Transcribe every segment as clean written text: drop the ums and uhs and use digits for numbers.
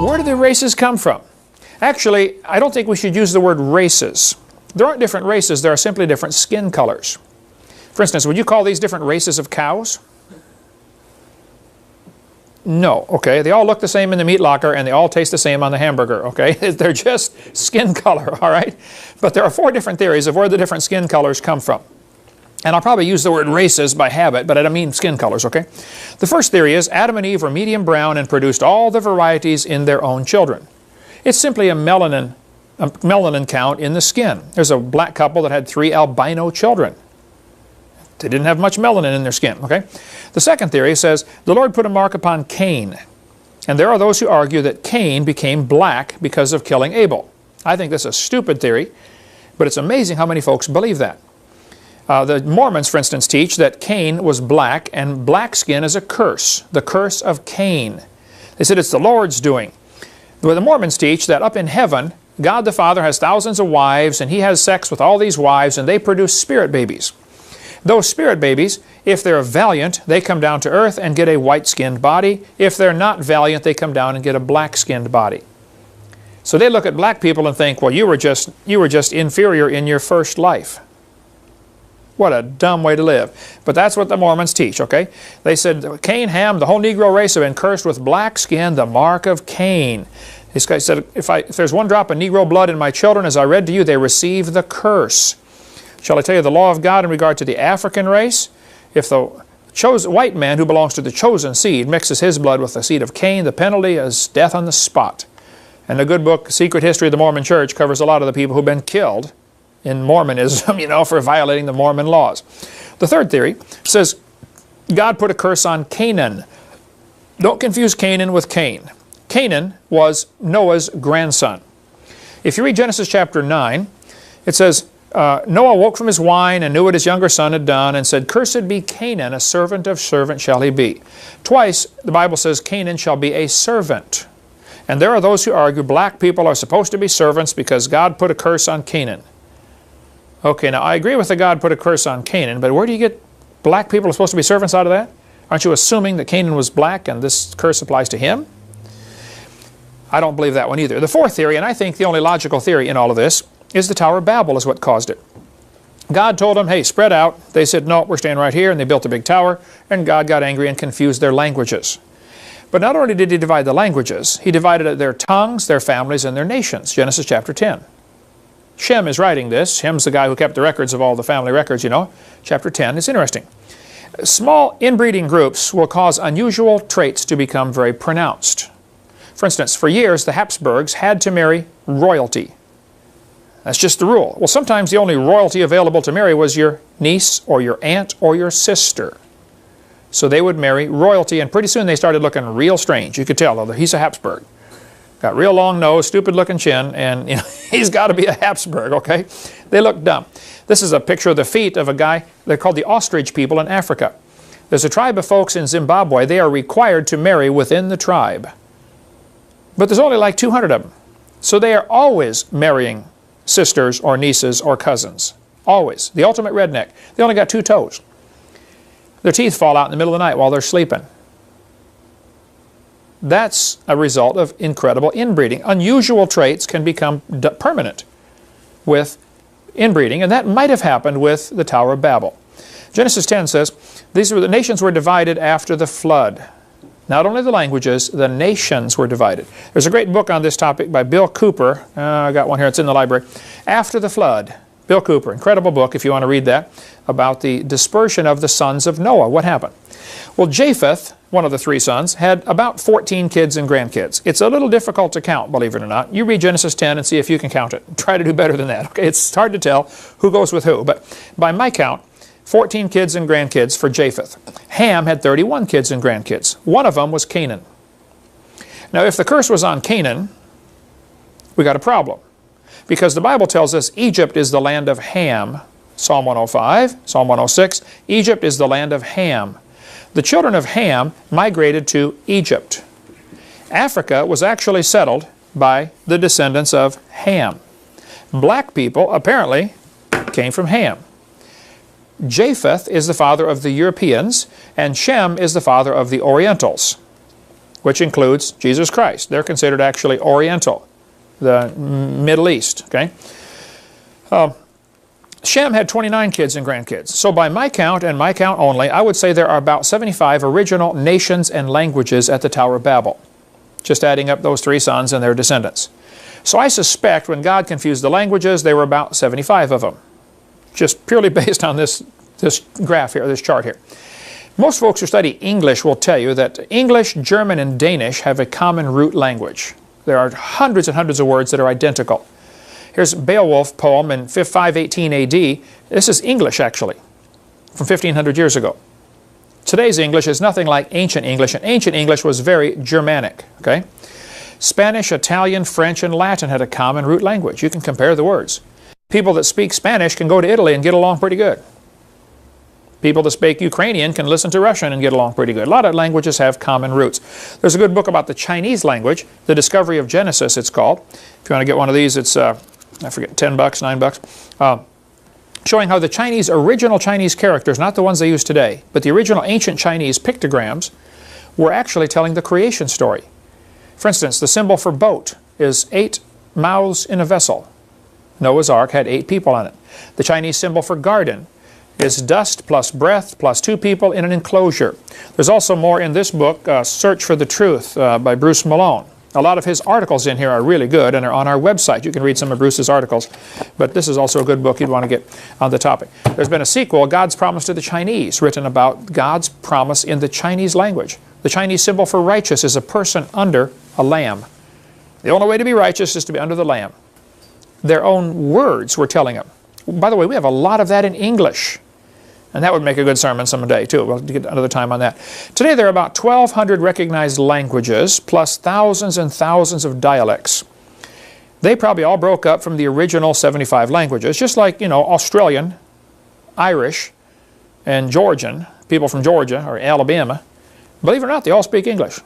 Where do the races come from? Actually, I don't think we should use the word races. There aren't different races, there are simply different skin colors. For instance, would you call these different races of cows? No, okay. They all look the same in the meat locker and they all taste the same on the hamburger, okay? They're just skin color, all right? But there are 4 different theories of where the different skin colors come from. And I'll probably use the word races by habit, but I don't mean skin colors, okay? The first theory is Adam and Eve were medium brown and produced all the varieties in their own children. It's simply a melanin count in the skin. There's a black couple that had 3 albino children. They didn't have much melanin in their skin, okay? The second theory says the Lord put a mark upon Cain. And there are those who argue that Cain became black because of killing Abel. I think that's a stupid theory, but it's amazing how many folks believe that. The Mormons, for instance, teach that Cain was black, and black skin is a curse, the curse of Cain. They said it's the Lord's doing. Well, the Mormons teach that up in heaven, God the Father has thousands of wives, and He has sex with all these wives, and they produce spirit babies. Those spirit babies, if they're valiant, they come down to earth and get a white-skinned body. If they're not valiant, they come down and get a black-skinned body. So they look at black people and think, well, you were just inferior in your first life. What a dumb way to live. But that's what the Mormons teach, okay? They said, Cain, Ham, the whole Negro race have been cursed with black skin, the mark of Cain. This guy said, if there's one drop of Negro blood in my children, as I read to you, they receive the curse. Shall I tell you the law of God in regard to the African race? If the white man who belongs to the chosen seed mixes his blood with the seed of Cain, the penalty is death on the spot. And the good book, Secret History of the Mormon Church, covers a lot of the people who've been killed in Mormonism, you know, for violating the Mormon laws. The third theory says God put a curse on Canaan. Don't confuse Canaan with Cain. Canaan was Noah's grandson. If you read Genesis chapter 9, it says, Noah woke from his wine and knew what his younger son had done and said, Cursed be Canaan, a servant of servant shall he be. Twice the Bible says Canaan shall be a servant. And there are those who argue black people are supposed to be servants because God put a curse on Canaan. Okay, now I agree with the God put a curse on Canaan, but where do you get black people are supposed to be servants out of that? Aren't you assuming that Canaan was black and this curse applies to him? I don't believe that one either. The fourth theory, and I think the only logical theory in all of this, is the Tower of Babel is what caused it. God told them, hey, spread out. They said, no, we're staying right here, and they built a big tower, and God got angry and confused their languages. But not only did He divide the languages, He divided their tongues, their families, and their nations. Genesis chapter 10. Shem is writing this. Shem's the guy who kept the records of all the family records, you know. Chapter 10. It's interesting. Small inbreeding groups will cause unusual traits to become very pronounced. For instance, for years, the Habsburgs had to marry royalty. That's just the rule. Well, sometimes the only royalty available to marry was your niece or your aunt or your sister. So they would marry royalty, and pretty soon they started looking real strange. You could tell, though, he's a Habsburg. Got real long nose, stupid-looking chin, and you know, he's got to be a Habsburg, okay? They look dumb. This is a picture of the feet of a guy. They're called the ostrich people in Africa. There's a tribe of folks in Zimbabwe. They are required to marry within the tribe. But there's only like 200 of them. So they are always marrying sisters or nieces or cousins. Always. The ultimate redneck. They only got 2 toes. Their teeth fall out in the middle of the night while they're sleeping. That's a result of incredible inbreeding. Unusual traits can become permanent with inbreeding, and that might have happened with the Tower of Babel. Genesis 10 says, the nations were divided after the flood. Not only the languages, the nations were divided. There's a great book on this topic by Bill Cooper. I got one here, it's in the library. After the Flood. Bill Cooper, incredible book if you want to read that, about the dispersion of the sons of Noah. What happened? Well, Japheth, one of the 3 sons, had about 14 kids and grandkids. It's a little difficult to count, believe it or not. You read Genesis 10 and see if you can count it. Try to do better than that. Okay, it's hard to tell who goes with who, but by my count, 14 kids and grandkids for Japheth. Ham had 31 kids and grandkids. One of them was Canaan. Now, if the curse was on Canaan, we got a problem. Because the Bible tells us Egypt is the land of Ham. Psalm 105, Psalm 106, Egypt is the land of Ham. The children of Ham migrated to Egypt. Africa was actually settled by the descendants of Ham. Black people apparently came from Ham. Japheth is the father of the Europeans, and Shem is the father of the Orientals. which includes Jesus Christ. They're considered actually Oriental, the Middle East. Okay. Shem had 29 kids and grandkids. So by my count, and my count only, I would say there are about 75 original nations and languages at the Tower of Babel, just adding up those 3 sons and their descendants. So I suspect when God confused the languages, there were about 75 of them, just purely based on this graph here, this chart here. Most folks who study English will tell you that English, German, and Danish have a common root language. There are hundreds and hundreds of words that are identical. Here's a Beowulf poem in 518 AD. This is English, actually, from 1500 years ago. Today's English is nothing like ancient English, and ancient English was very Germanic. Okay? Spanish, Italian, French, and Latin had a common root language. You can compare the words. People that speak Spanish can go to Italy and get along pretty good. People that speak Ukrainian can listen to Russian and get along pretty good. A lot of languages have common roots. There's a good book about the Chinese language, The Discovery of Genesis, it's called. If you want to get one of these, it's, I forget, $10, $9, showing how the original Chinese characters, not the ones they use today, but the original ancient Chinese pictograms were actually telling the creation story. For instance, the symbol for boat is 8 mouths in a vessel. Noah's Ark had 8 people on it. The Chinese symbol for garden is dust plus breath plus 2 people in an enclosure. There's also more in this book, Search for the Truth by Bruce Malone. A lot of his articles in here are really good and are on our website. You can read some of Bruce's articles, but this is also a good book you'd want to get on the topic. There's been a sequel, God's Promise to the Chinese, written about God's promise in the Chinese language. The Chinese symbol for righteous is a person under a lamb. The only way to be righteous is to be under the lamb. Their own words were telling them. By the way, we have a lot of that in English. And that would make a good sermon someday, too. We'll get another time on that. Today, there are about 1,200 recognized languages, plus thousands and thousands of dialects. They probably all broke up from the original 75 languages, just like, you know, Australian, Irish, and Georgian, people from Georgia or Alabama. Believe it or not, they all speak English.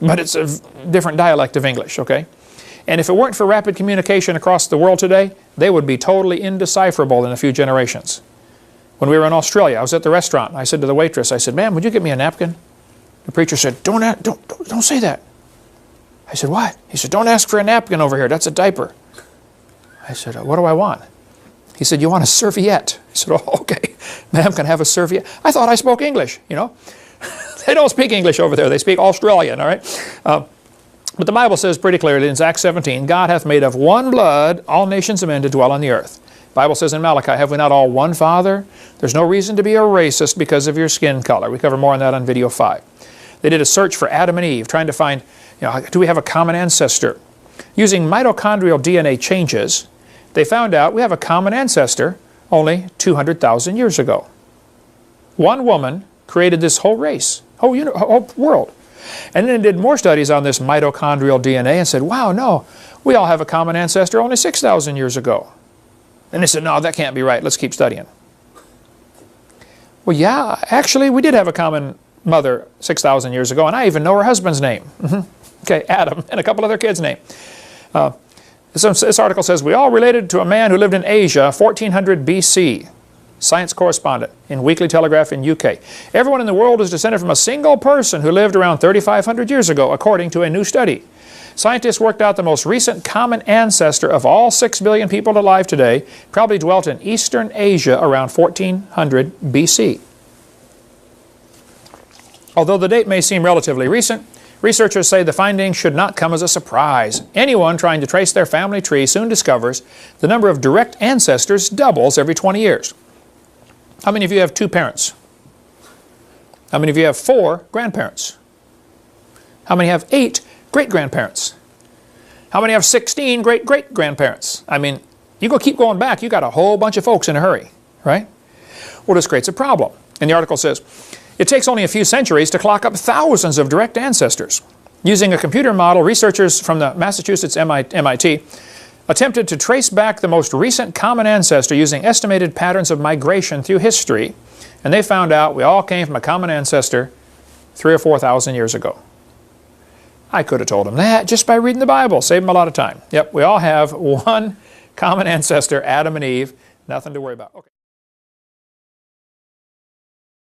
But it's a different dialect of English, okay? And if it weren't for rapid communication across the world today, they would be totally indecipherable in a few generations. When we were in Australia, I was at the restaurant. I said to the waitress, I said, "Ma'am, would you get me a napkin?" The preacher said, don't say that. I said, "What?" He said, "Don't ask for a napkin over here. That's a diaper." I said, "What do I want?" He said, "You want a serviette." I said, "Oh, okay. Ma'am, can I have a serviette?" I thought I spoke English, you know. They don't speak English over there. They speak Australian, all right? But the Bible says pretty clearly in Acts 17, God hath made of one blood all nations of men to dwell on the earth. The Bible says in Malachi, have we not all one Father? There's no reason to be a racist because of your skin color. We cover more on that on video 5. They did a search for Adam and Eve, trying to find, you know, do we have a common ancestor? Using mitochondrial DNA changes, they found out we have a common ancestor only 200,000 years ago. One woman created this whole race, whole world. And then did more studies on this mitochondrial DNA and said, wow, no, we all have a common ancestor only 6,000 years ago. And they said, no, that can't be right. Let's keep studying. Well, yeah, actually, we did have a common mother 6,000 years ago, and I even know her husband's name. Okay, Adam, and a couple other kids' names. This article says, we all related to a man who lived in Asia, 1400 BC. Science correspondent in Weekly Telegraph in UK. Everyone in the world is descended from a single person who lived around 3,500 years ago, according to a new study. Scientists worked out the most recent common ancestor of all 6 billion people alive today probably dwelt in Eastern Asia around 1400 BC. Although the date may seem relatively recent, researchers say the findings should not come as a surprise. Anyone trying to trace their family tree soon discovers the number of direct ancestors doubles every 20 years. How many of you have 2 parents? How many of you have 4 grandparents? How many have 8 great-grandparents? How many have 16 great-great-grandparents? I mean, you go keep going back, you got a whole bunch of folks in a hurry, right? Well, this creates a problem. And the article says, it takes only a few centuries to clock up thousands of direct ancestors. Using a computer model, researchers from the Massachusetts MIT attempted to trace back the most recent common ancestor using estimated patterns of migration through history, and they found out we all came from a common ancestor 3,000 or 4,000 years ago. I could have told them that just by reading the Bible. Save them a lot of time. Yep, we all have one common ancestor, Adam and Eve. Nothing to worry about. Okay.